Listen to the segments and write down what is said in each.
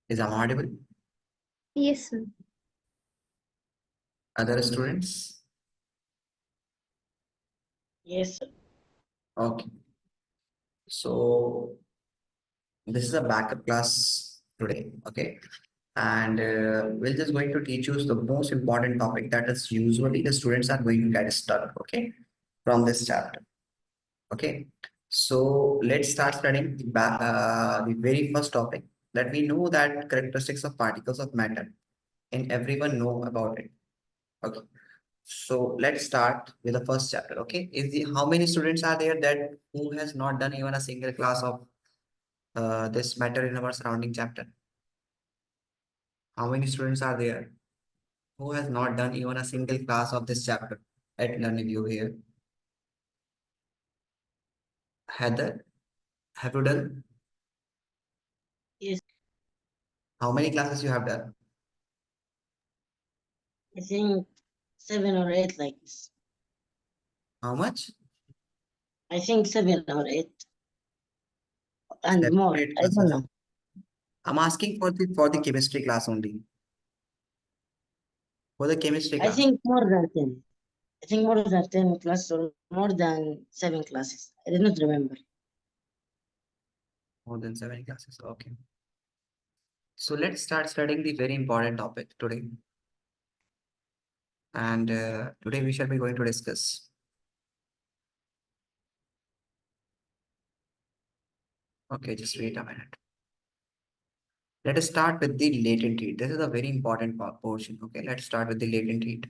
Is I'm audible? Yes, sir. Other students? Yes, sir. Okay. So this is a backup class today. Okay. And we're just going to teach you the most important topic that is usually the students are going to get stuck. Okay. From this chapter. Okay. So let's start studying the very first topic that we know that characteristics of particles of matter and everyone know about it. Okay. So let's start with the first chapter. Okay, how many students are there that who has not done even a single class of this matter in our surrounding chapter? How many students are there who has not done even a single class of this chapter at Learnivio here? Heather, have you done? Yes, How many classes you have done? I think 7 or 8 like this. How much? I think 7 or 8 and 7 or more. 8 I don't classes. know. I'm asking for the chemistry class only. For the chemistry I class, think more than 10. I think more than 10 classes or more than 7 classes. I did not remember. more than 7 classes. Okay. So let's start studying the very important topic today. And today we shall be going to discuss. Okay, just wait a minute. Let us start with the latent heat. This is a very important portion. Okay, let's start with the latent heat.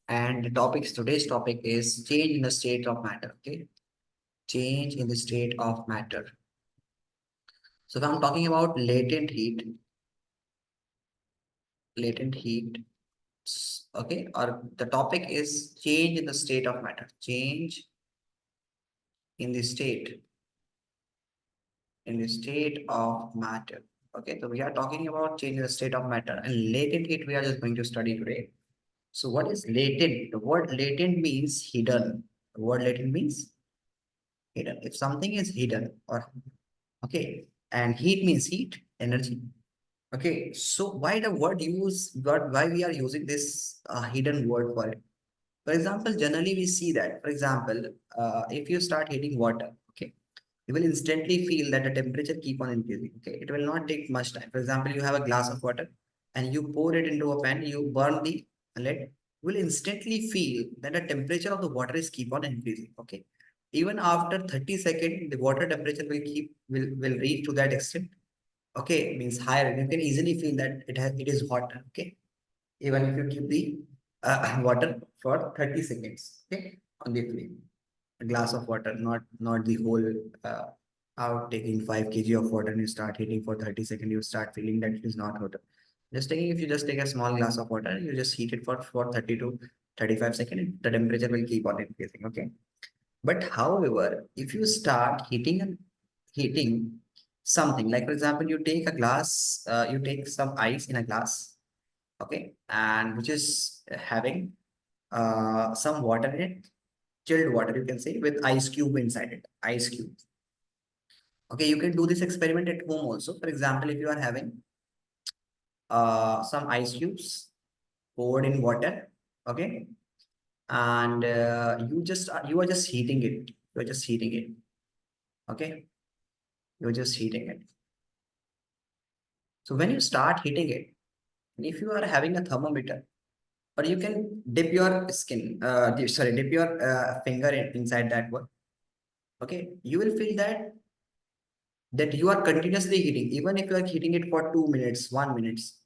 And today's topic is change in the state of matter. Okay, change in the state of matter. So if I'm talking about latent heat, okay, or the topic is change in the state of matter. Change in the state of matter. Okay, so we are talking about change in the state of matter, and latent heat we are just going to study today. So what is latent? The word latent means hidden. The word latent means hidden. If something is hidden or okay, and heat means heat, energy. Okay, so why the word use what why we are using this hidden word for it? For example, generally we see that, for example, if you start heating water, okay, you will instantly feel that the temperature keep on increasing. Okay, it will not take much time. For example, you have a glass of water and you pour it into a pan, you burn the lid, you will instantly feel that the temperature of the water is keep on increasing. Okay, even after 30 seconds, the water temperature will reach to that extent. Okay, means higher. You can easily feel that it is hot. Okay, even if you keep the water for 30 seconds. Okay, on the flame, a glass of water, not the whole out taking 5 kg of water and you start heating for 30 seconds, you start feeling that it is not hot. Just taking, if you just take a small glass of water, you just heat it for 30 to 35 seconds, the temperature will keep on increasing. Okay. But however, if you start heating something, like for example, you take a glass, you take some ice in a glass, okay, and which is having some water in it, chilled water, you can say, with ice cube inside it, ice cube. Okay, you can do this experiment at home also. For example, if you are having some ice cubes poured in water, okay, and you are just heating it. You are just heating it. Okay, you are just heating it. So when you start heating it, if you are having a thermometer, or you can dip your dip your finger inside that one. Okay, you will feel that you are continuously heating, even if you are heating it for 2 minutes, 1 minutes.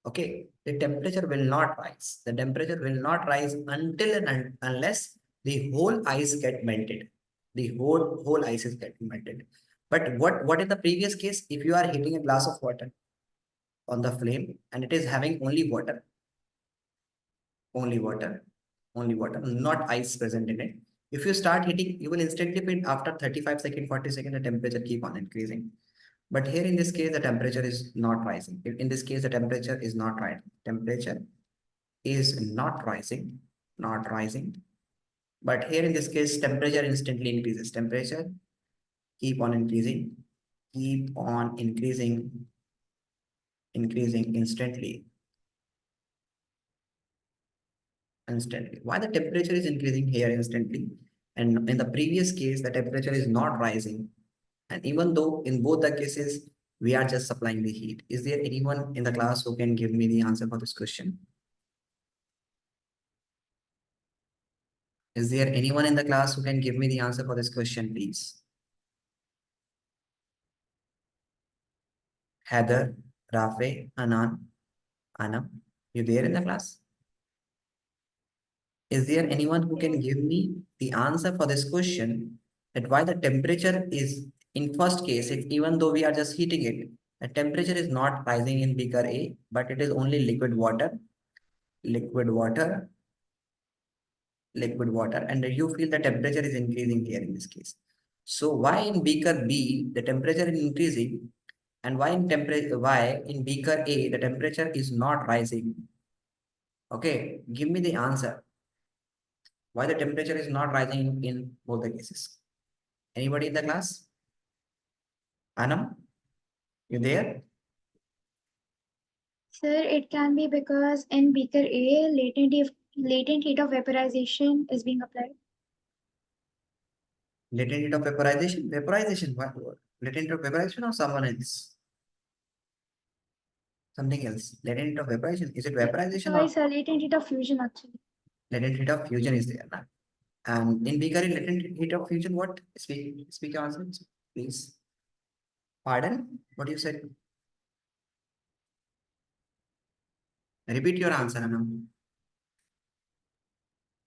Okay, the temperature will not rise. The temperature will not rise until and unless the whole ice get melted. The whole ice is getting melted. But what in the previous case, if you are heating a glass of water on the flame and it is having only water, not ice present in it. If you start heating, you will instantly feel after 35 seconds, 40 seconds, the temperature keep on increasing. But here in this case, the temperature is not rising. In this case, the temperature is not rising. Temperature is not rising, not rising. But here in this case, temperature instantly increases. Temperature keep on increasing, keep on increasing. increasing instantly. Why the temperature is increasing here instantly? And in the previous case, the temperature is not rising. And even though in both the cases, we are just supplying the heat. Is there anyone in the class who can give me the answer for this question? Is there anyone in the class who can give me the answer for this question, please? Heather, Rafe, Anan, Anam, you there in the class? Is there anyone who can give me the answer for this question that why the temperature is in first case, if even though we are just heating it, the temperature is not rising in beaker A, but it is only liquid water, and you feel the temperature is increasing here in this case. So why in beaker B, the temperature is increasing, and why in beaker A, the temperature is not rising? Okay, give me the answer. Why the temperature is not rising in both the cases? Anybody in the class? Anam, you there? Sir, it can be because in beaker A, latent heat of vaporization is being applied. Latent heat of vaporization? Vaporization, what? Latent heat of vaporization or someone else? Something else. Latent heat of vaporization. Is it vaporization Sorry, or sir, latent heat of fusion actually. latent heat of fusion is there? Now? And in beaker, latent heat of fusion, what? Speak your answer, please. Pardon? What you said? Repeat your answer, Anam.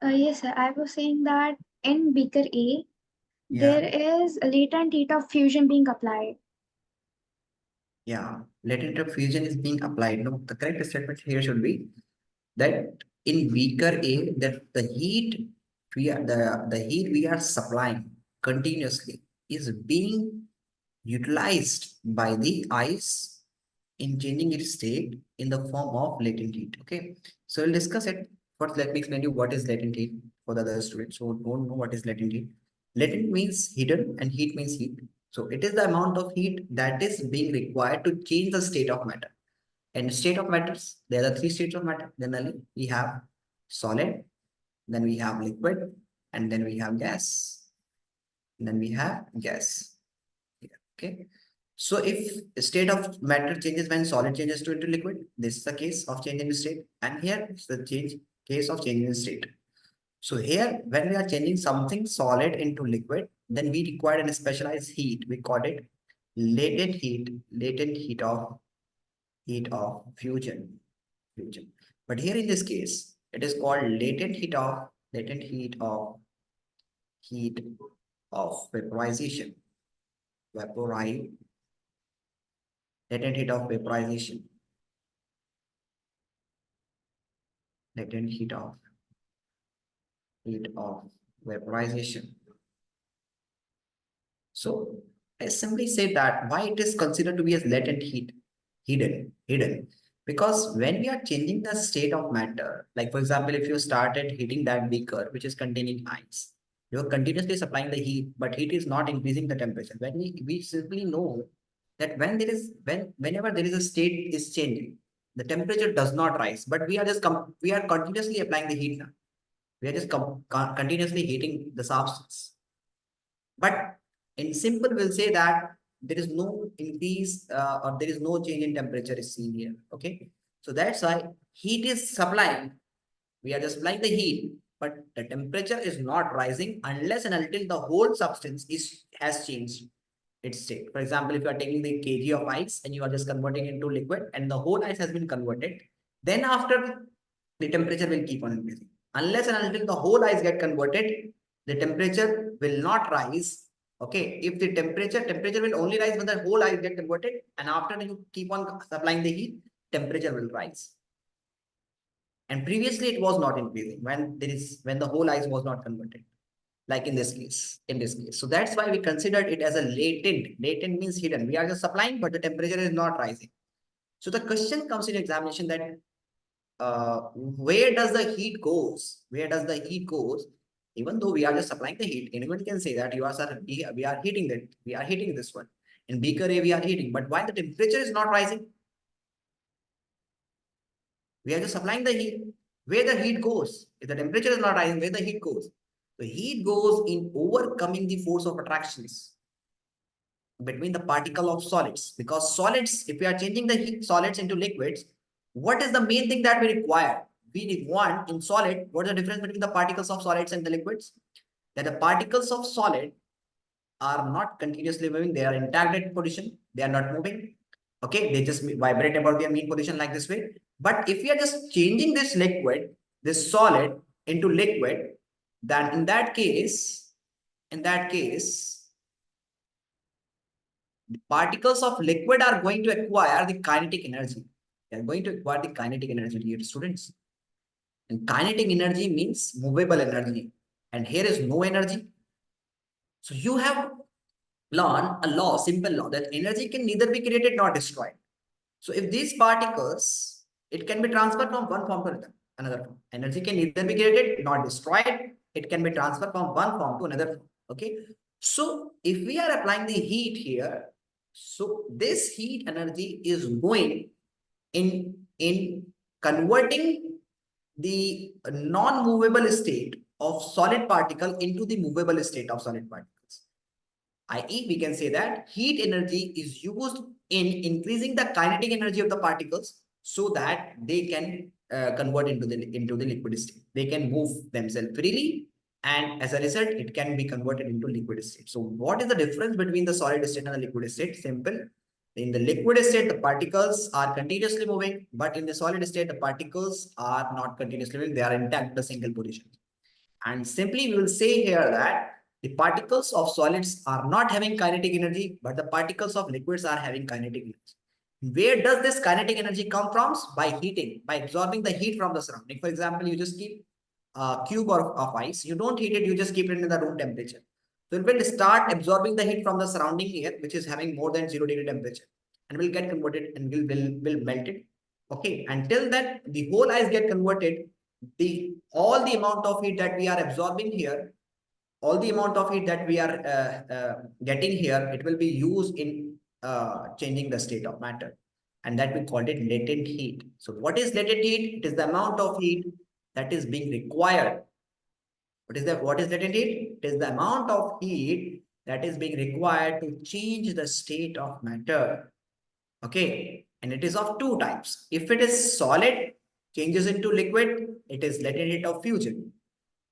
Yes, sir, I was saying that in beaker A, Yeah, there is a latent heat of fusion being applied. yeah. Latent heat of fusion is being applied. No, the correct statement here should be that in beaker A, that the heat we are supplying continuously is being utilized by the ice in changing its state in the form of latent heat. Okay, so we'll discuss it. First, let me explain you what is latent heat for the other students who don't know what is latent heat. Latent means hidden and heat means heat. So it is the amount of heat that is being required to change the state of matter. And state of matters, there are three states of matter. Generally, we have solid, then we have liquid, and then we have gas. And then we have gas. Okay. So if state of matter changes when solid changes to into liquid, this is the case of change in state. And here is the case of change in state. So here, when we are changing something solid into liquid, then we require a specialized heat. We call it latent heat of fusion. But here in this case, it is called heat of vaporization. Vaporize latent heat of vaporization. Latent heat of vaporization. So I simply say that why it is considered to be as latent heat, hidden. Because when we are changing the state of matter, like for example, if you started heating that beaker, which is containing ice, you are continuously supplying the heat, but heat is not increasing the temperature. When we simply know that whenever there is a state is changing, the temperature does not rise, but we are continuously applying the heat now. We are just continuously heating the substance. But in simple, we'll say that there is no increase or there is no change in temperature is seen here. Okay. So that's why heat is supplying. We are just supplying the heat, but the temperature is not rising unless and until the whole substance has changed its state. For example, if you are taking the kg of ice and you are just converting into liquid and the whole ice has been converted, then after the temperature will keep on increasing. Unless and until the whole ice get converted, the temperature will not rise. Okay, if the temperature will only rise when the whole ice get converted, and after you keep on supplying the heat, temperature will rise. And previously it was not increasing when the whole ice was not converted, like in this case. So that's why we considered it as a latent means hidden. We are just supplying, but the temperature is not rising. So the question comes in examination that where does the heat goes? Even though we are just supplying the heat, anyone can say that you are sir, we are heating this one. In beaker A, we are heating, but why the temperature is not rising? We are just applying the heat. Where the heat goes, if the temperature is not rising, where the heat goes? The heat goes in overcoming the force of attractions between the particle of solids. Because solids, if we are changing the heat solids into liquids, what is the main thing that we require? We want in solid, what is the difference between the particles of solids and the liquids? That the particles of solid are not continuously moving, they are intact at position, they are not moving. Okay, they just vibrate about their mean position like this way. But if we are just changing this liquid, this solid into liquid, then in that case, the particles of liquid are going to acquire the kinetic energy. They are going to acquire the kinetic energy, dear students. And kinetic energy means movable energy. And here is no energy. So you have learned a law, simple law, that energy can neither be created nor destroyed. So if these particles, it can be transferred from one form to another form. Energy can neither be created nor destroyed. It can be transferred from one form to another form. Okay. So if we are applying the heat here, so this heat energy is going in converting the non-movable state of solid particle into the movable state of solid particles. I.e., we can say that heat energy is used in increasing the kinetic energy of the particles so that they can convert into the liquid state. They can move themselves freely, and as a result, it can be converted into liquid state. So, what is the difference between the solid state and the liquid state? Simple. In the liquid state, the particles are continuously moving, but in the solid state, the particles are not continuously moving; they are intact in a single position. And simply, we will say here that the particles of solids are not having kinetic energy, but the particles of liquids are having kinetic energy. Where does this kinetic energy come from? By heating, by absorbing the heat from the surrounding. For example, you just keep a cube of ice. You don't heat it, you just keep it in the room temperature. So it will start absorbing the heat from the surrounding air, which is having more than 0 degree temperature, and will get converted and will melt it. Okay, until that the whole ice get converted, the all the amount of heat that we are absorbing here, all the amount of heat that we are getting here, it will be used in changing the state of matter, and that we called it latent heat. So what is latent heat? It is the amount of heat that is being required. What is that? What is latent heat? It is the amount of heat that is being required to change the state of matter. Okay, and it is of two types. If it is solid, changes into liquid, it is latent heat of fusion.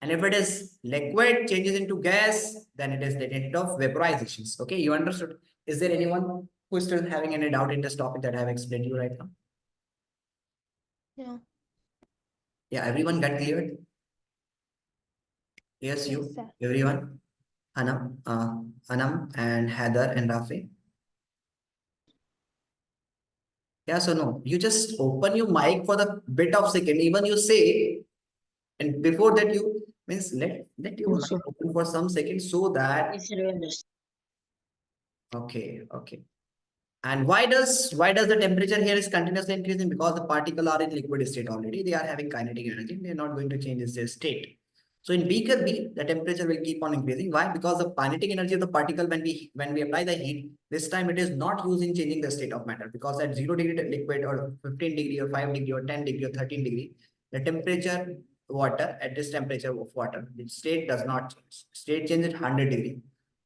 And if it is liquid, changes into gas, then it is latent heat of vaporizations. Okay, you understood? Is there anyone who is still having any doubt in this topic that I have explained to you right now? Yeah. Yeah, everyone got cleared? Yes, Yes, you, sir. everyone. Anam and Heather and Rafi. Yeah, so no, you just open your mic for the bit of second. Even you say, and before that you means let your Yes, mic sir. open for some seconds so that Yes, sir, we understand. okay. And why does the temperature here is continuously increasing? Because the particle are in liquid state already. They are having kinetic energy. They are not going to change their state. So in beaker B, the temperature will keep on increasing. Why? Because the kinetic energy of the particle when we apply the heat, this time it is not used in changing the state of matter. Because at 0 degree liquid or 15 degree or 5 degree or 10 degree or 13 degree, the temperature water at this temperature of water, the state does not change. State changes 100 degree.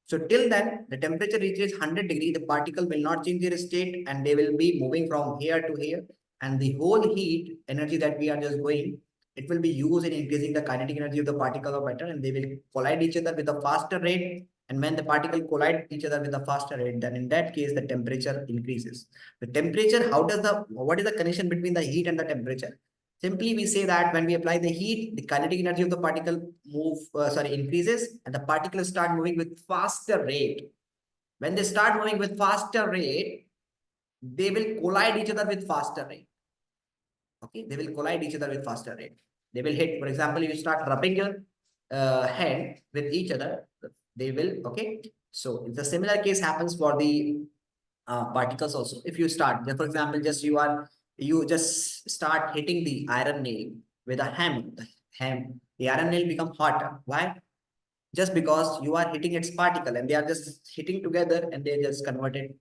So till then, the temperature reaches 100 degree, the particle will not change their state and they will be moving from here to here. And the whole heat energy that we are just going, it will be used in increasing the kinetic energy of the particle of matter, and they will collide each other with a faster rate. And when the particle collide each other with a faster rate, then in that case, the temperature increases. The temperature, what is the connection between the heat and the temperature? Simply, we say that when we apply the heat, the kinetic energy of the particle increases, and the particles start moving with faster rate. When they start moving with faster rate, they will collide each other with faster rate. Okay, they will collide each other with faster rate. They will hit. For example, you start rubbing your hand with each other, they will. Okay, so the similar case happens for the particles also. If you start, for example, you just start hitting the iron nail with a hammer. The iron nail become hotter. Why? Just because you are hitting its particle and they are just hitting together and they just converted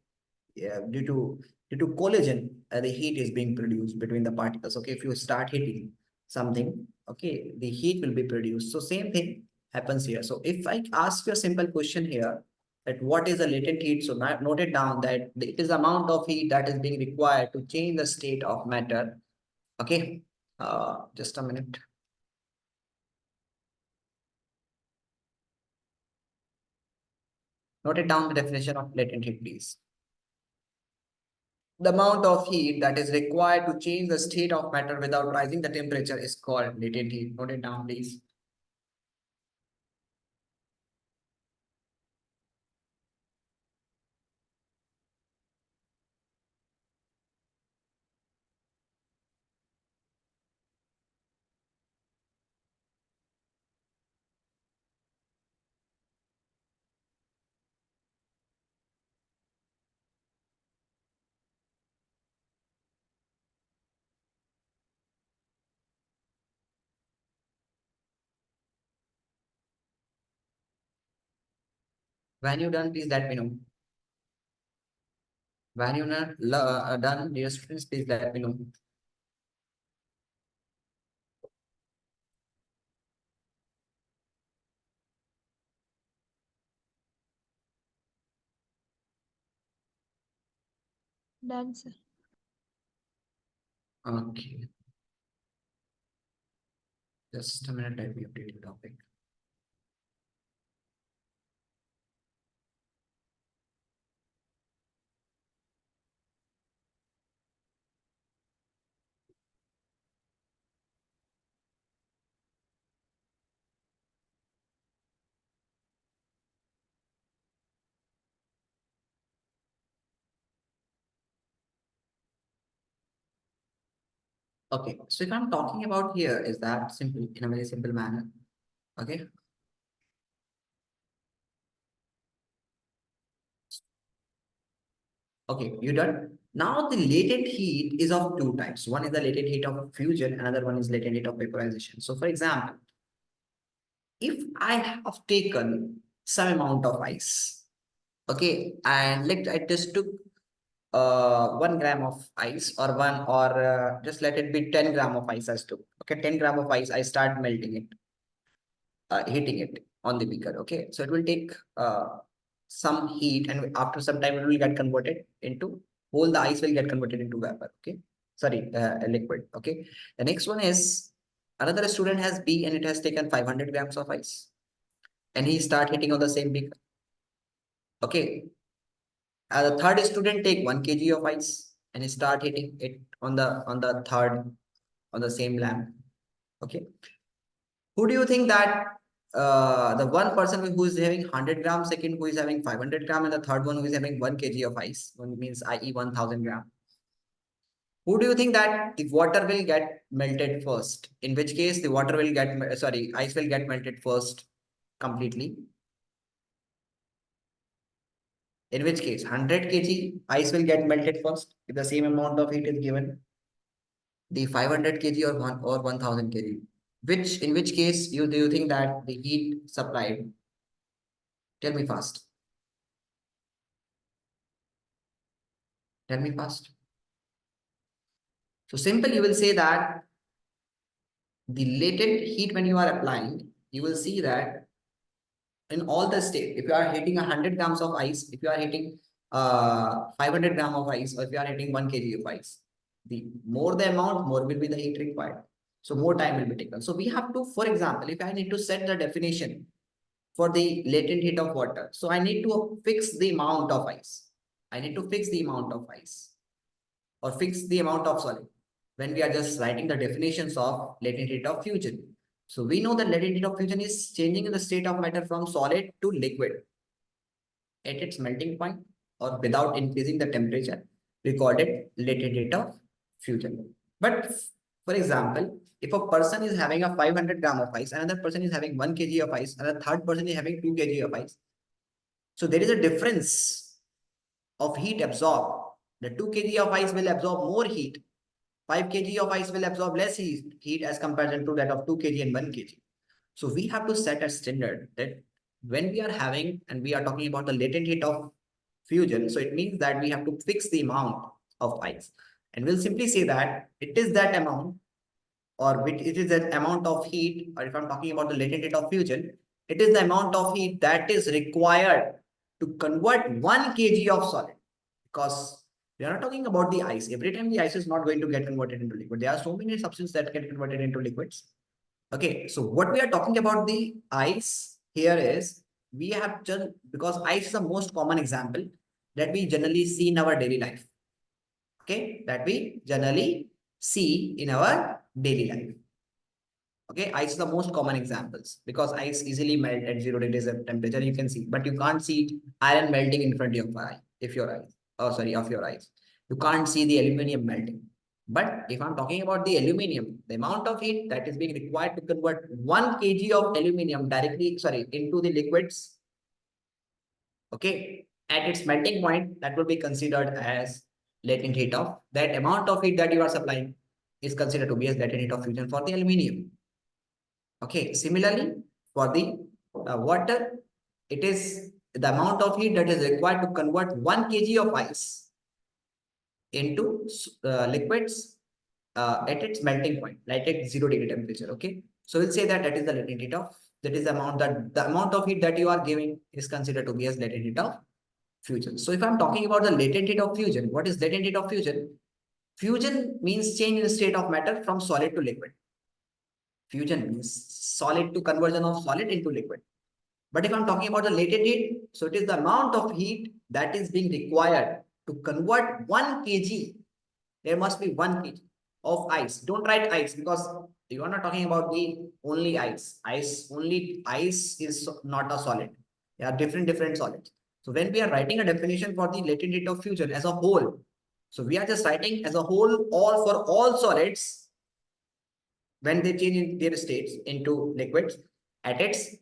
due to collision, the heat is being produced between the particles. Okay, if you start hitting something, okay, the heat will be produced. So same thing happens here. So if I ask you a simple question here, that what is the latent heat, so note it down that it is the amount of heat that is being required to change the state of matter. Okay, just a minute. Note it down, the definition of latent heat, please. The amount of heat that is required to change the state of matter without rising the temperature is called latent heat. Note it down, please. When you done, please let me know. When you not done, dear students, please let me know. Done, sir. Okay, just a minute, let me update the topic. Okay, so if I'm talking about here is that simple, in a very simple manner. Okay. Okay, you done? Now the latent heat is of two types. One is the latent heat of fusion, another one is latent heat of vaporization. So for example, if I have taken some amount of ice, okay, and let I just took 1 gram of ice, or just let it be 10 gram of ice I took. Okay, 10 gram of ice, I start melting it, heating it on the beaker. Okay, so it will take some heat, and after some time it will get converted into whole the ice will get converted into vapor. Okay, sorry, a liquid. Okay, the next one is another student has B and it has taken 500 grams of ice, and he start hitting on the same beaker. Okay, the third student take 1 kg of ice and he start hitting it on the third on the same lamp. Okay, who do you think that the one person who is having 100 grams, second who is having 500 gram, and the third one who is having 1 kg of ice, one means i.e. 1000 gram. Who do you think that the water will get melted first? In which case the water will get, sorry, ice will get melted first completely. In which case 100 kg ice will get melted first if the same amount of heat is given. The 500 kg or 1000 kg. In which case do you think that the heat supplied? Tell me fast. Tell me fast. So simple, you will say that the latent heat when you are applying, you will see that in all the state, if you are hitting 100 grams of ice, if you are hitting 500 gram of ice, or if you are hitting 1 kg of ice, the more the amount, more will be the heat required. So more time will be taken. So we have to, for example, if I need to set the definition for the latent heat of water, so I need to fix the amount of ice. I need to fix the amount of ice, or fix the amount of solid when we are just writing the definitions of latent heat of fusion. So we know that latent heat of fusion is changing the state of matter from solid to liquid at its melting point or without increasing the temperature. We called it latent heat of fusion. But for example, if a person is having a 500 gram of ice, another person is having 1 kg of ice, and a third person is having 2 kg of ice. So there is a difference of heat absorbed. The 2 kg of ice will absorb more heat. 5 kg of ice will absorb less heat as comparison to that of 2 kg and 1 kg. So we have to set a standard that when we are having, and we are talking about the latent heat of fusion. So it means that we have to fix the amount of ice. And we'll simply say that it is that amount, or it is that amount of heat, or if I'm talking about the latent heat of fusion, it is the amount of heat that is required to convert 1 kg of solid. Because we are not talking about the ice. Every time the ice is not going to get converted into liquid. There are so many substances that get converted into liquids. Okay, so what we are talking about the ice here is, we have just, because ice is the most common example that we generally see in our daily life. Okay, that we generally see in our daily life. Okay, ice is the most common examples because ice easily melt at 0 degrees of temperature. You can see, but you can't see iron melting in front of your eye. If your eyes, oh sorry, of your eyes, you can't see the aluminum melting. But if I'm talking about the aluminum, the amount of heat that is being required to convert 1 kg of aluminum directly, sorry, into the liquids, okay, at its melting point, that will be considered as latent heat of, that amount of heat that you are supplying is considered to be as latent heat of fusion for the aluminum. Okay, similarly, for the water, it is the amount of heat that is required to convert 1 kg of ice into liquids at its melting point, like at 0 degree temperature. Okay, so we'll say that that is the latent heat of, that is the amount, that the amount of heat that you are giving is considered to be as latent heat of fusion. So if I'm talking about the latent heat of fusion, what is latent heat of fusion? Fusion means change in state of matter from solid to liquid. Fusion means solid to conversion of solid into liquid. But if I'm talking about the latent heat, so it is the amount of heat that is being required to convert 1 kg. There must be 1 kg of ice. Don't write ice because you are not talking about the only ice. Only ice is not a solid. There are different solids. So when we are writing a definition for the latent heat of fusion as a whole, so we are just writing as a whole, all for all solids when they change in their states into liquids at its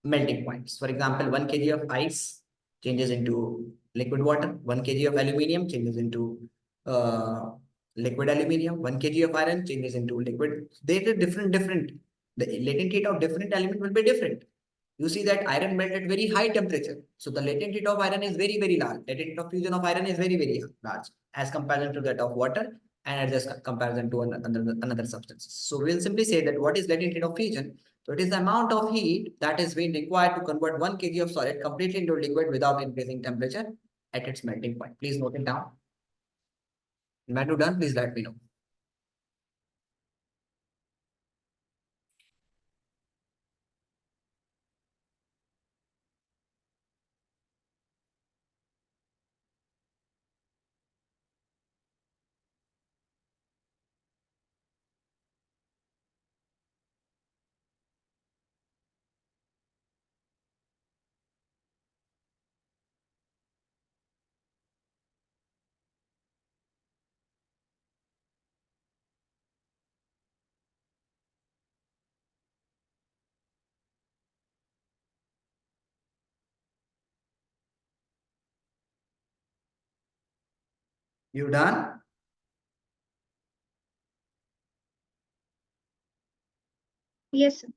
melting points. For example, 1 kg of ice changes into liquid water, 1 kg of aluminium changes into uh, liquid aluminium, 1 kg of iron changes into liquid. They are different. The latent heat of different element will be different. You see that iron melt at very high temperature. So the latent heat of iron is very large. Latent heat of fusion of iron is very large as comparison to that of water and as comparison to another substances. So we'll simply say that what is latent heat of fusion? So it is the amount of heat that is being required to convert 1 kg of solid completely into liquid without increasing temperature at its melting point. Please note it down. And when you're done, please let me know. You done? Yes, sir.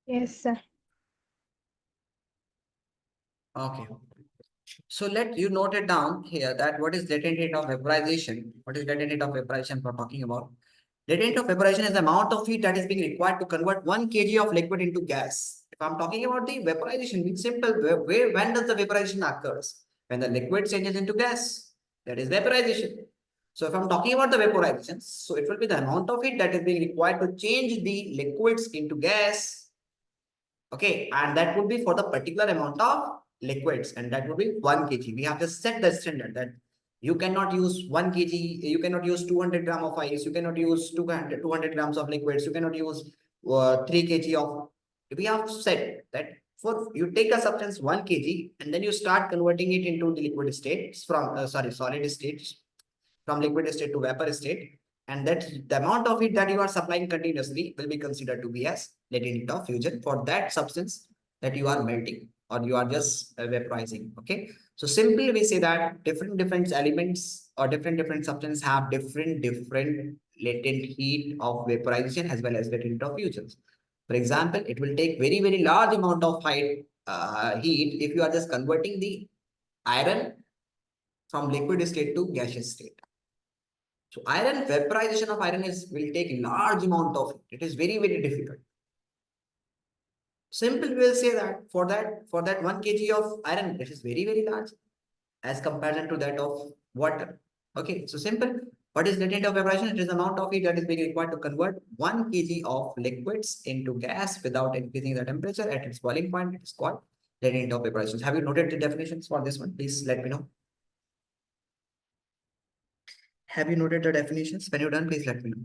Yes, sir. Okay. So let you note it down here that what is latent heat of vaporization? What is latent heat of vaporization we're talking about? Latent heat of vaporization is the amount of heat that is being required to convert 1 kg of liquid into gas. If I'm talking about the vaporization, it's simple. When does the vaporization occurs? When the liquid changes into gas. That is vaporization. So if I'm talking about the vaporization, so it will be the amount of heat that is being required to change the liquids into gas. Okay, and that would be for the particular amount of liquids, and that would be 1 kg. We have just set the standard that you cannot use 1 kg, you cannot use 200 gram of ice, you cannot use 200 grams of liquids, you cannot use 3 kg of. We have said that for you take a substance 1 kg and then you start converting it into the liquid states from solid states, from liquid state to vapor state, and that the amount of heat that you are supplying continuously will be considered to be as latent heat of fusion for that substance that you are melting or you are just vaporizing. Okay, so simply we say that different elements or different substances have different latent heat of vaporization as well as latent heat of fusion. For example, it will take very, very large amount of heat if you are just converting the iron from liquid state to gaseous state. So iron vaporization of iron is will take large amount of it. It is very, very difficult. Simple, we will say that for that 1 kg of iron, it is very, very large as comparison to that of water. Okay, so simple. What is latent of vaporization? It is the amount of heat that is being required to convert 1 kg of liquids into gas without increasing the temperature at its boiling point. It is called latent of vaporization. Have you noted the definitions for this one? Please let me know. Have you noted the definitions? When you're done, please let me know.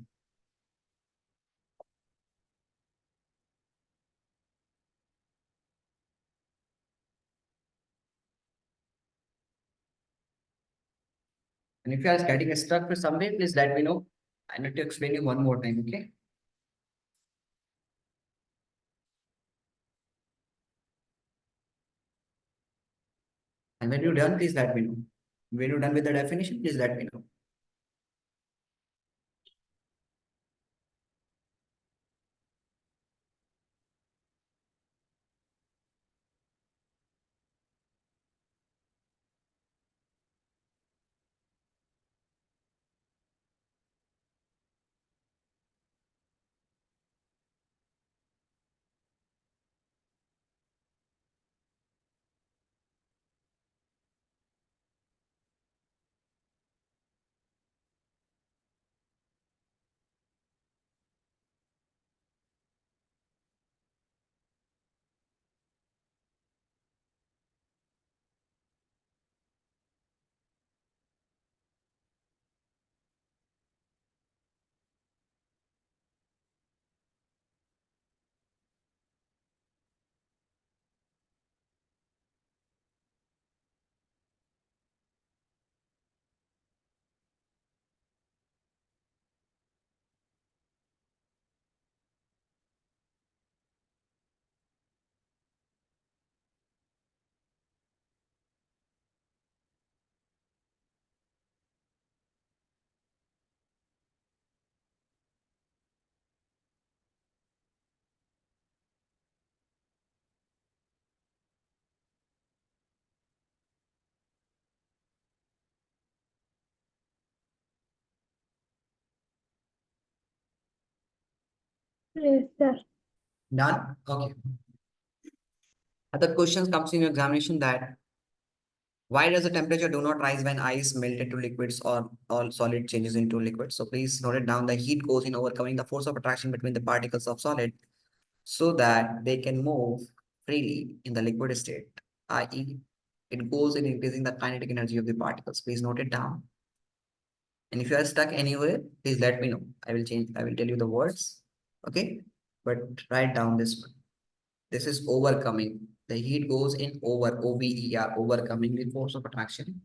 And if you are getting stuck with something, please let me know. I need to explain you one more time, okay? And when you're done, please let me know. When you're done with the definition, please let me know. Yes, sir. Done? Okay. Other questions comes in your examination that why does the temperature do not rise when ice melt into liquids or all solid changes into liquids? So please note it down. The heat goes in overcoming the force of attraction between the particles of solid so that they can move freely in the liquid state, i.e., it goes in increasing the kinetic energy of the particles. Please note it down. And if you are stuck anywhere, please let me know. I will tell you the words. Okay. But write down this one. This is overcoming. The heat goes in over, overcoming the force of attraction.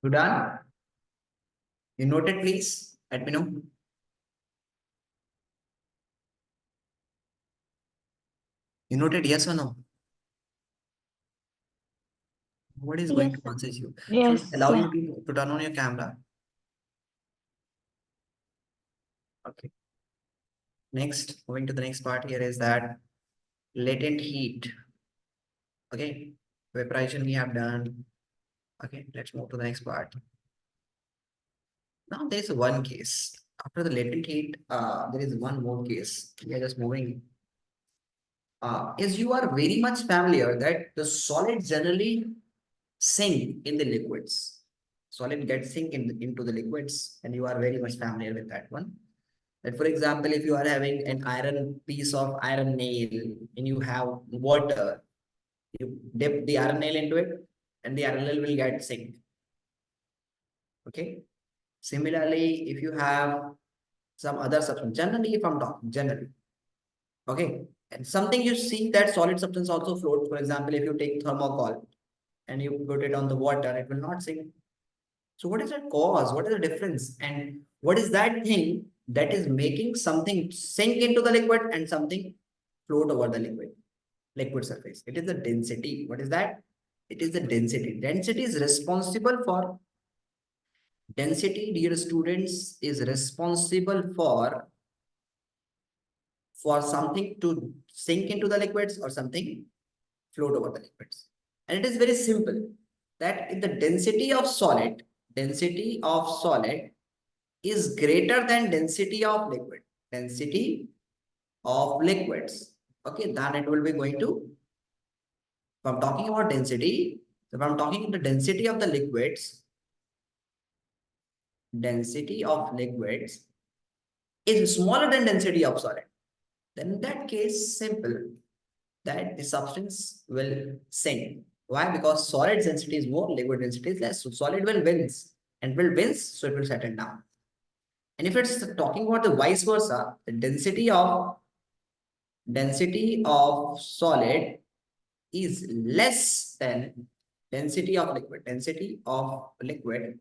You done? You noted, please? Let me know. You noted yes or no? What is going Yes, to sir. answer you? Should Yes, I allow sir. you to turn on your camera? Okay. Next, moving to the next part here is that latent heat. Okay. Vaporization we have done. Okay. Let's move to the next part. Now there is one case. After the latent heat, there is one more case. We are just moving. Is you are very much familiar that the solid generally sink in the liquids. Solid gets into the liquids, and you are very much familiar with that one. That for example, if you are having an iron piece of iron nail and you have water, you dip the iron nail into it, and the iron nail will get sink. Okay. Similarly, if you have some other substance, generally, if I'm talking generally, okay, and something you see that solid substance also floats. For example, if you take thermocol and you put it on the water, it will not sink. So what is the cause? What is the difference? And what is that thing that is making something sink into the liquid and something float over the liquid surface? It is the density. What is that? It is the density. Density is responsible for density, dear students, is responsible for something to sink into the liquids or something float over the liquids. And it is very simple that if the density of solid is greater than density of liquids, okay, then it will be going to, if I'm talking about density, if I'm talking the density of liquids is smaller than density of solid, then in that case, simple, that the substance will sink. Why? Because solid density is more, liquid density is less. So solid will wins and will wins, so it will settle down. And if it's talking about the vice versa, the density of solid is less than density of liquid. Density of liquid.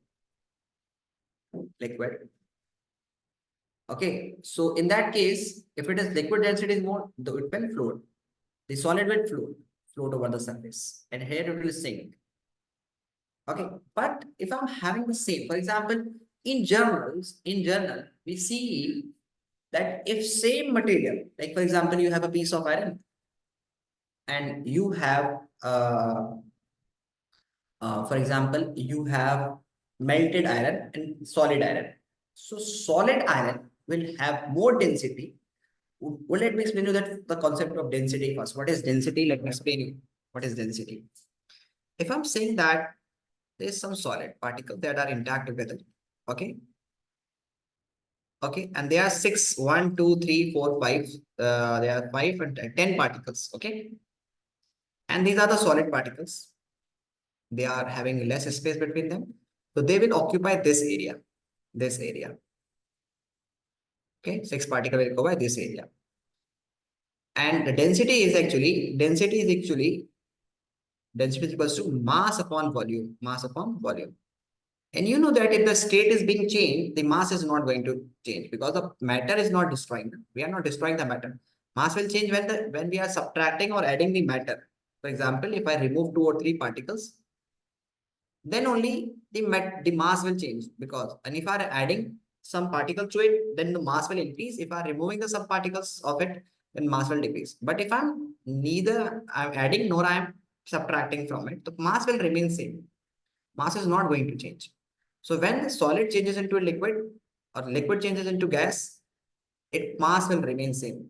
Okay, so in that case, if it is liquid density is more, it will float. The solid will float over the surface, and here it will sink. Okay, but if I'm having the same, for example, in journal, we see that if same material, like for example, you have a piece of iron and you have, for example, you have melted iron and solid iron. So solid iron will have more density. Well, let me explain you that the concept of density first. What is density? Let me explain you what is density. If I'm saying that there's some solid particles that are intact together, okay, okay, and there are six, 1, 2, 3, 4, 5. There are 5 and 10 particles, okay, and these are the solid particles. They are having less space between them, so they will occupy this area, this area. Okay, 6 particles will occupy this area, and the density is actually density is equals to mass upon volume, mass upon volume. And you know that if the state is being changed, the mass is not going to change because the matter is not destroying. We are not destroying the matter. Mass will change when we are subtracting or adding the matter. For example, if I remove 2 or 3 particles, then only the mass will change, because and if I are adding some particle to it, then the mass will increase. If I are removing the some particles of it, then mass will decrease. But if I'm adding nor I'm subtracting from it, the mass will remain same. Mass is not going to change. So when the solid changes into a liquid or liquid changes into gas, it mass will remain same.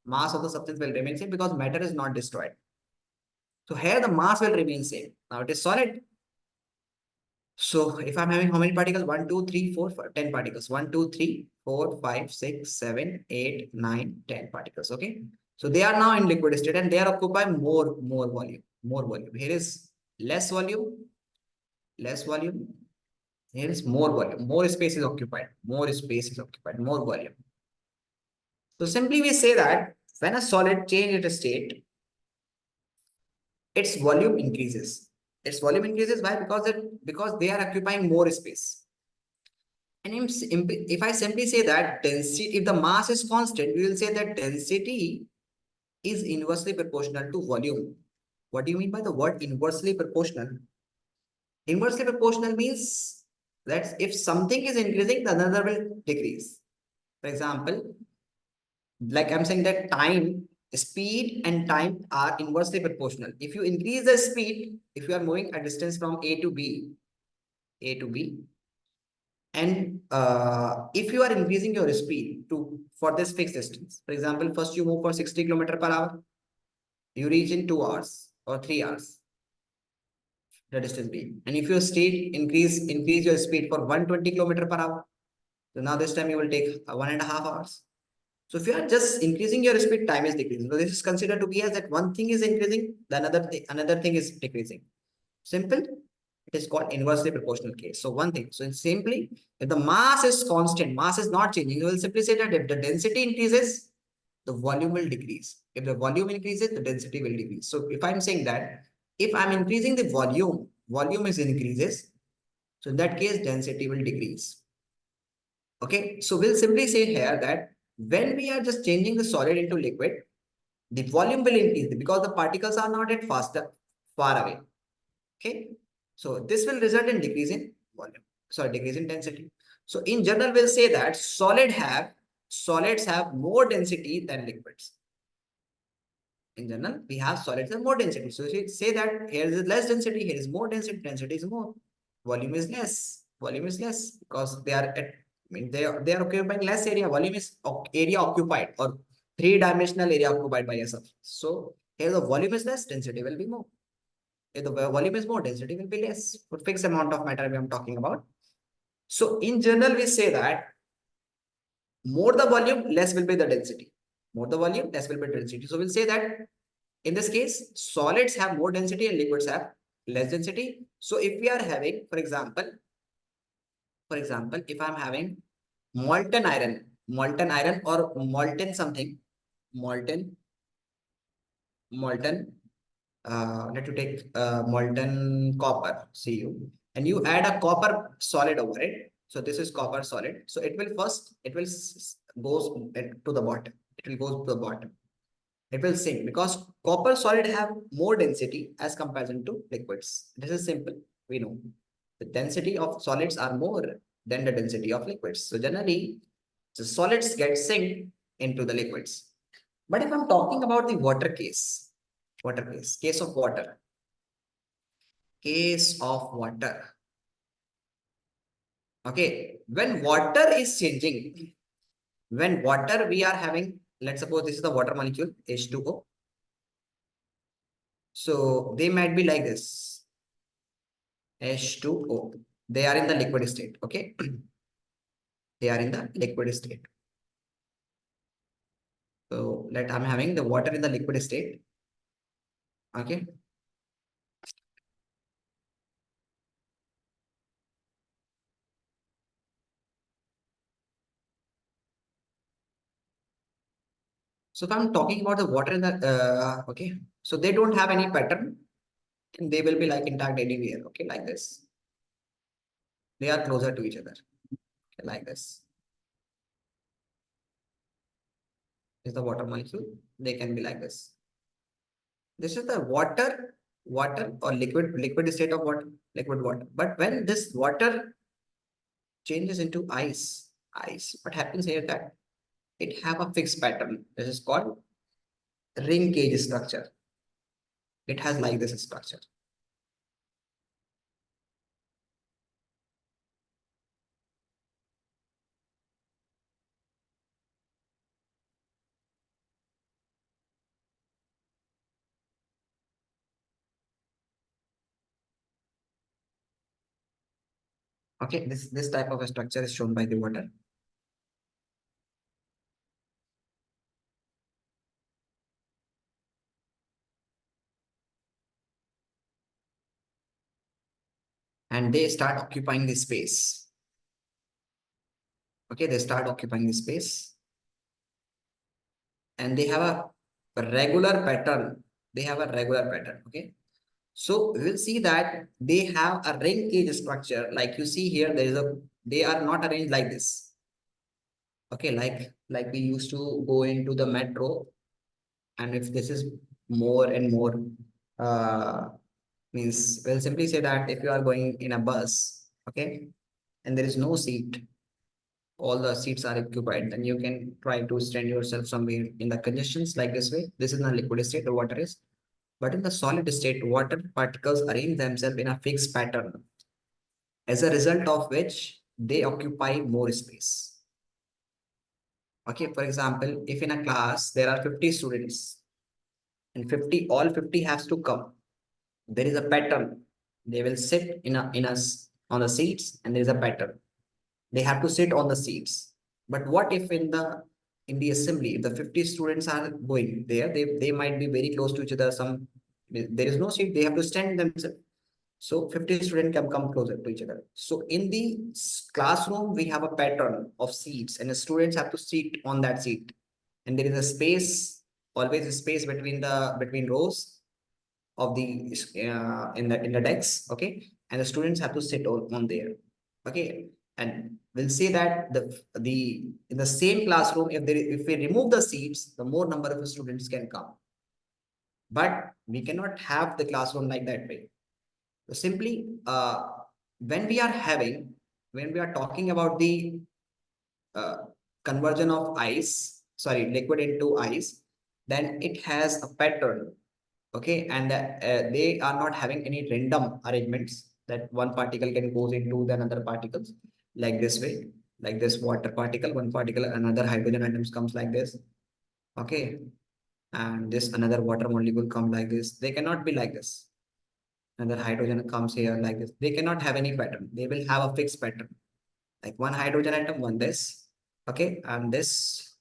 Mass of the substance will remain same because matter is not destroyed. So here the mass will remain same. Now it is solid. So if I'm having how many particles? 1, 2, 3, 4, 5, 10 particles. 1, 2, 3, 4, 5, 6, 7, 8, 9, 10 particles. Okay. So they are now in liquid state and they are occupying more volume. More volume. Here is less volume, less volume. Here is more volume. More space is occupied. More space is occupied. More volume. So simply we say that when a solid changes its state, its volume increases. Its volume increases. Why? Because they are occupying more space. And if I simply say that density, if the mass is constant, we will say that density is inversely proportional to volume. What do you mean by the word inversely proportional? Inversely proportional means that if something is increasing, the another will decrease. For example, like I'm saying that speed and time are inversely proportional. If you increase the speed, if you are moving a distance from A to B, and if you are increasing your speed to for this fixed distance, for example, first you move for 60 kilometer per hour, you reach in 2 hours or 3 hours, the distance B. And if you stay increase your speed for 120 kilometer per hour, so now this time you will take 1.5 hours. So if you are just increasing your speed, time is decreasing. So this is considered to be as that one thing is increasing, the another thing is decreasing. Simple. It is called inversely proportional case. So one thing. So simply, if the mass is constant, mass is not changing, you will simply say that if the density increases, the volume will decrease. If the volume increases, the density will decrease. So if I'm saying that if I'm increasing the volume is increases. So in that case, density will decrease. Okay. So we'll simply say here that when we are just changing the solid into liquid, the volume will increase because the particles are not at far away. Okay. So this will result in decrease in volume. Sorry, decrease in density. So in general, we'll say that solids have more density than liquids. In general, we have solids have more density. So if you say that here is less density, here is more density, density is more, volume is less. Volume is less because they are at, I mean they are occupying less area. Volume is area occupied or three-dimensional area occupied by a substance. So here the volume is less, density will be more. If the volume is more, density will be less. For fixed amount of matter we are talking about. So in general, we say that more the volume, less will be the density. More the volume, less will be the density. So we'll say that in this case, solids have more density and liquids have less density. So if we are having, for example, if I'm having molten iron or molten something, molten, molten let you take molten copper, Cu, and you add a copper solid over it. So this is copper solid. So it will first, it will goes to the bottom. It will go to the bottom. It will sink because copper solid have more density as comparison to liquids. This is simple. We know the density of solids are more than the density of liquids. So generally, the solids get sink into the liquids. But if I'm talking about the case of water, case of water. Okay, when water is changing, when water we are having, let's suppose this is the water molecule H2O. So they might be like this H2O. They are in the liquid state. Okay, they are in the liquid state. So I'm having the water in the liquid state. Okay. So if I'm talking about the water in the okay, so they don't have any pattern and they will be like intact anywhere. Okay, like this. They are closer to each other. Okay, like this. Is the water molecule. They can be like this. This is the water or liquid state of water, liquid water. But when this water changes into ice, what happens here that it have a fixed pattern. This is called ring cage structure. It has like this structure. Okay, this type of a structure is shown by the water. And they start occupying the space. Okay, they start occupying the space. And they have a regular pattern. They have a regular pattern. Okay. So we will see that they have a ring cage structure. Like you see here, they are not arranged like this. Okay, like we used to go into the metro, and if this is more and more, uh, means we'll simply say that if you are going in a bus, okay, and there is no seat, all the seats are occupied, then you can try to stand yourself somewhere in the congestions like this way. This is in a liquid state, the water is. But in the solid state, water particles arrange themselves in a fixed pattern, as a result of which they occupy more space. Okay, for example, if in a class there are 50 students and all 50 has to come, there is a pattern. They will sit on the seats, and there is a pattern. They have to sit on the seats. But what if in the assembly, if the 50 students are going there, they might be very close to each other. There is no seat, they have to stand themselves. So 50 students can come closer to each other. So in the classroom, we have a pattern of seats, and the students have to sit on that seat. And there is a space, always a space between rows of the in the decks. Okay, and the students have to sit on there. Okay, and we'll say that the in the same classroom, if we remove the seats, the more number of students can come. But we cannot have the classroom like that way. So simply, when we are having, when we are talking about the uh, conversion of liquid into ice, then it has a pattern. Okay, and they are not having any random arrangements that one particle can goes into the another particles like this way, like this water particle, one particle, another hydrogen atoms comes like this. Okay, and this another water molecule come like this. They cannot be like this. Another hydrogen comes here like this. They cannot have any pattern. They will have a fixed pattern. Like one hydrogen atom, one this. Okay, and this.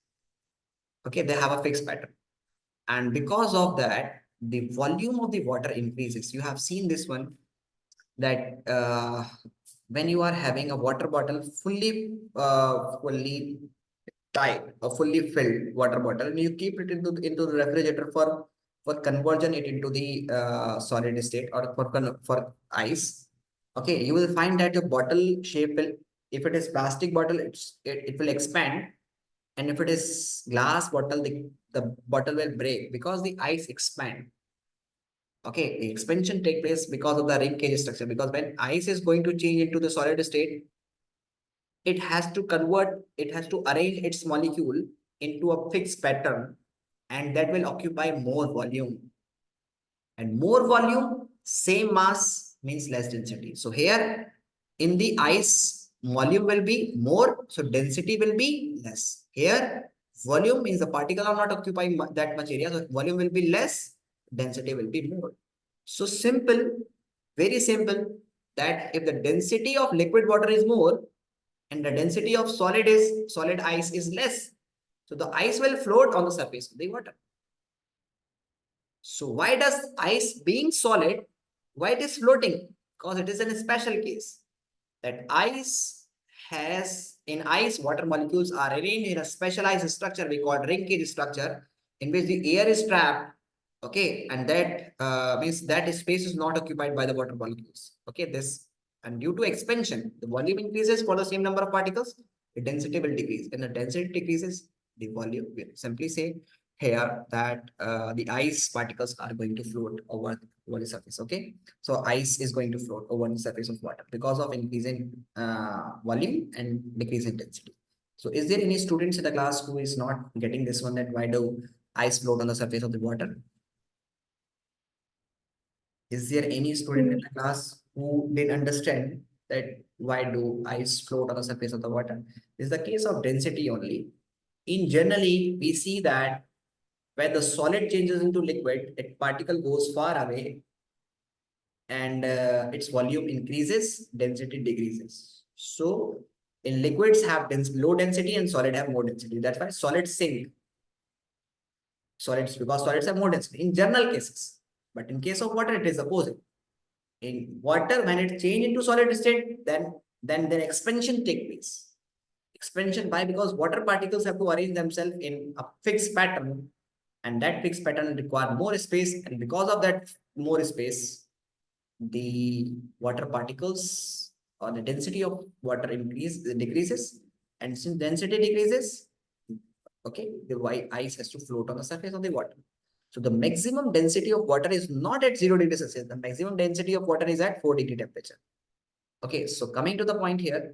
Okay, they have a fixed pattern. And because of that, the volume of the water increases. You have seen this one, that when you are having a water bottle fully tight or fully filled water bottle, and you keep it into the refrigerator for conversion it into the solid state, or for ice. Okay, you will find that your bottle shape will, if it is plastic bottle, it will expand, and if it is glass bottle, the bottle will break because the ice expand. Okay, the expansion take place because of the ring cage structure. Because when ice is going to change into the solid state, it has to arrange its molecule into a fixed pattern, and that will occupy more volume. And more volume, same mass means less density. So here in the ice, volume will be more, so density will be less. Here, volume means the particle are not occupying that much area, so volume will be less, density will be more. So simple, very simple, that if the density of liquid water is more and the density of solid ice is less, so the ice will float on the surface of the water. So why does ice being solid, why it is floating? Because it is in a special case that in ice, water molecules are arranged in a specialized structure we call ring cage structure, in which the air is trapped. Okay, and that means that space is not occupied by the water molecules. Okay, and due to expansion, the volume increases for the same number of particles, the density will decrease. When the density decreases, the volume will simply say here that the ice particles are going to float over the surface. Okay, so ice is going to float over the surface of water because of increasing volume and decreasing density. So is there any students in the class who is not getting this one, that why do ice float on the surface of the water? Is there any student in the class who didn't understand that why do ice float on the surface of the water? This is the case of density only. In generally, we see that when the solid changes into liquid, a particle goes far away, and its volume increases, density decreases. So in liquids have low density and solid have more density. That's why solids sink. Solids, because solids have more density in general cases. But in case of water, it is opposite. In water, when it change into solid state, then expansion take place. Expansion, why? Because water particles have to arrange themselves in a fixed pattern, and that fixed pattern require more space, and because of that more space, the water particles or the density of water decreases, and since density decreases, okay, the ice has to float on the surface of the water. So the maximum density of water is not at 0 degrees Celsius. The maximum density of water is at 4 degree temperature. Okay, so coming to the point here,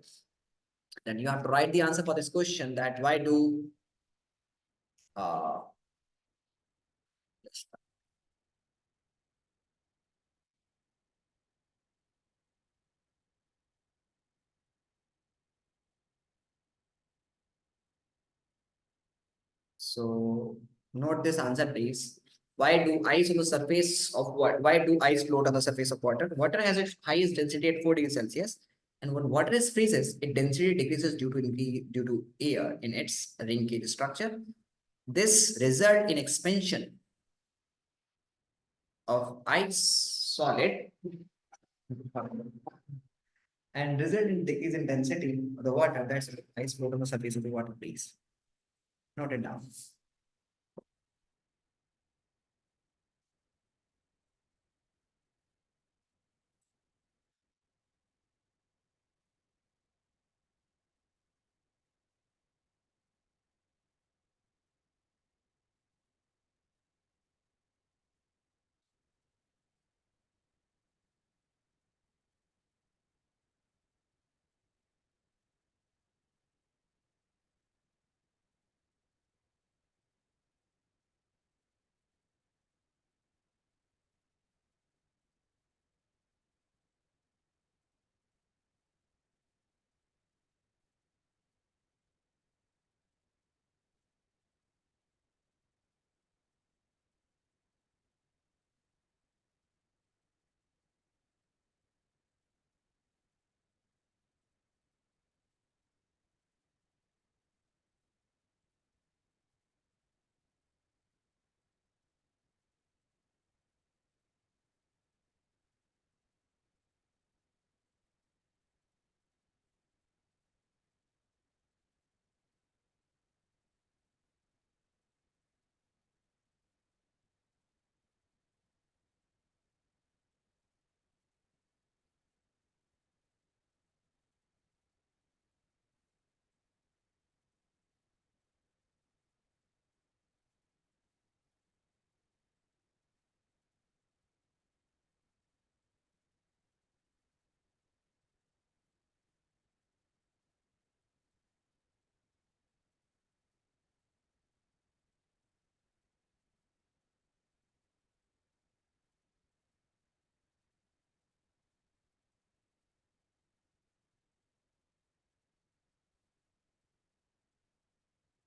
then you have to write the answer for this question, that why do uh so note this answer, please. Why do ice on the surface of what? Why do ice float on the surface of water? Water has its highest density at 4 degrees Celsius, and when water is freezes, its density decreases due to air in its ring cage structure. This result in expansion of ice solid and result in decrease in density of the water. That's ice float on the surface of the water, please. Note it down.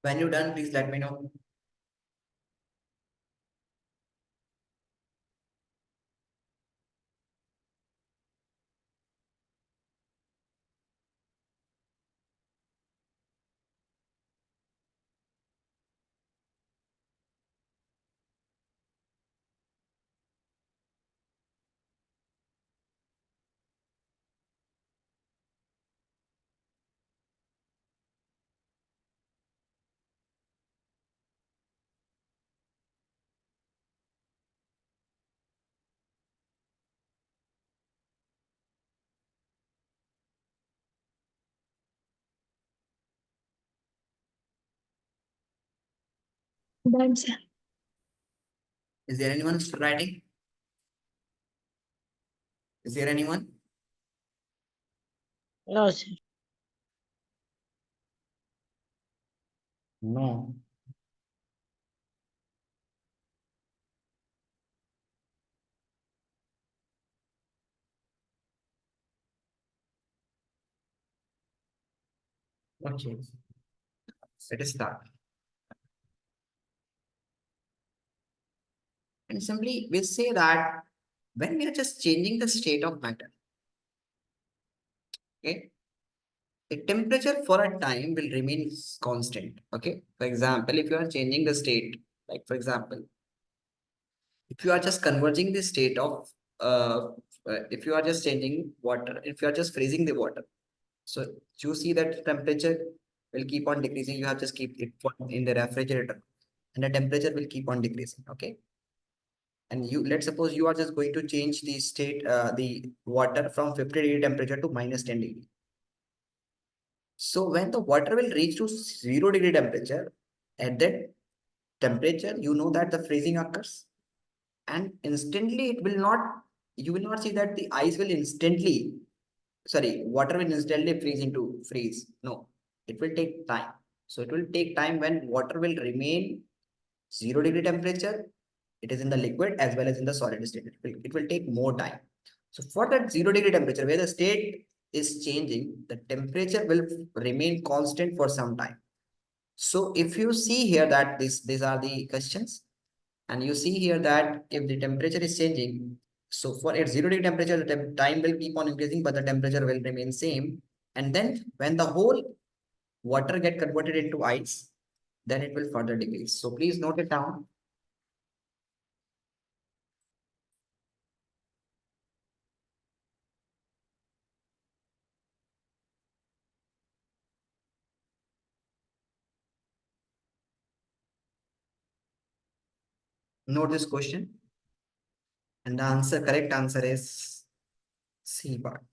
When you're done, please let me know. Done, sir. Is there anyone still writing? Is there anyone? No, sir. No. Okay. Let us start. And simply we say that when we are just changing the state of matter, okay, the temperature for a time will remain constant. Okay. For example, if you are changing the state, like for example, if you are just converging the state of if you are just changing water, if you are just freezing the water, so you see that temperature will keep on decreasing. You have just keep it in the refrigerator, and the temperature will keep on decreasing. Okay. and you, let's suppose you are just going to change the state, the water from 50-degree temperature to -10 degree. So when the water will reach to 0-degree temperature, at that temperature, you know that the freezing occurs, and instantly it will not, you will not see that the ice will instantly, sorry, water will instantly freeze. No, it will take time. So it will take time when water will remain 0-degree temperature. It is in the liquid as well as in the solid state. It will take more time. So for that 0-degree temperature, where the state is changing, the temperature will remain constant for some time. So if you see here that these are the questions, and you see here that if the temperature is changing, so for at 0-degree temperature, the time will keep on increasing, but the temperature will remain same. And then when the whole water get converted into ice, then it will further decrease. So please note it down. Note this question, and the answer, correct answer is C part.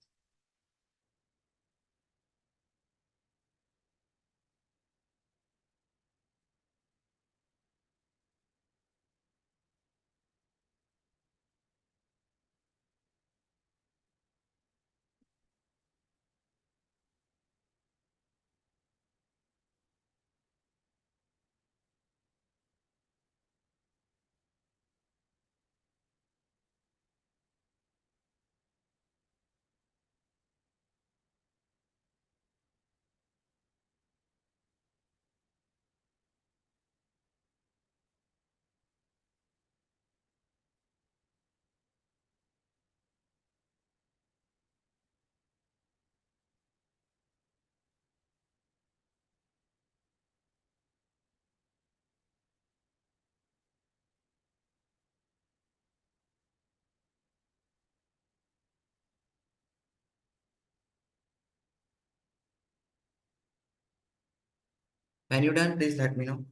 When you done, please let me know.